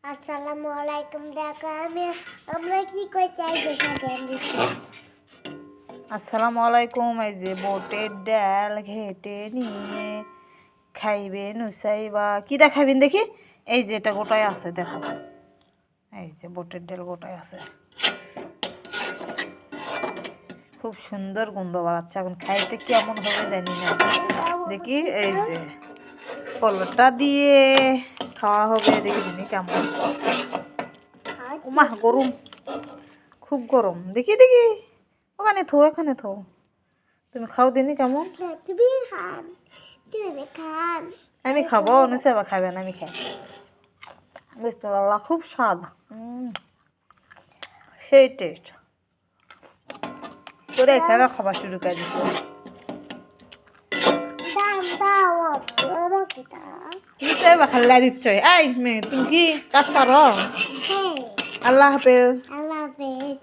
আসসালামু আলাইকুম। দেখো আমরা কি করে চাই দেখাতে দিচ্ছি। আসসালামু আলাইকুম। এই যে বোটের ডাল ঘেটে নিয়ে খাইবে নুসাইবা কি দেখাবেন দেখি। এই যে এটা গোটায় আছে, দেখো এই যে বোটের ডাল গোটায় আছে, খুব সুন্দর গন্ধ বাড়াচ্ছে। এখন খাইতে কেমন হবে জানি না, দেখি। এই যে কলাটা দিয়ে খাওয়া হবে, দেখি দিনি কেমন। উমা গরম, খুব গরম। দেখি দেখি, ওখানে থো, এখানে থো। তুমি খাও দিনি কেমন। তুমি খান, তুমি খান। আমি খাবো, নুসাইবা খাবে না, আমি খাই। বিসমিল্লাহ, খুব স্বাদ, সেই টেস্ট করে থাকা খাবার শুরু করে দিচ্ছি। দাও আমাকে দাও। নুসাইবা খাল্লা দিচ্ছই। এই মেয়ে, তুমি কি কাজ করো? হ্যাঁ, আল্লাহ হাফেজ। আল্লাহ হাফেজ।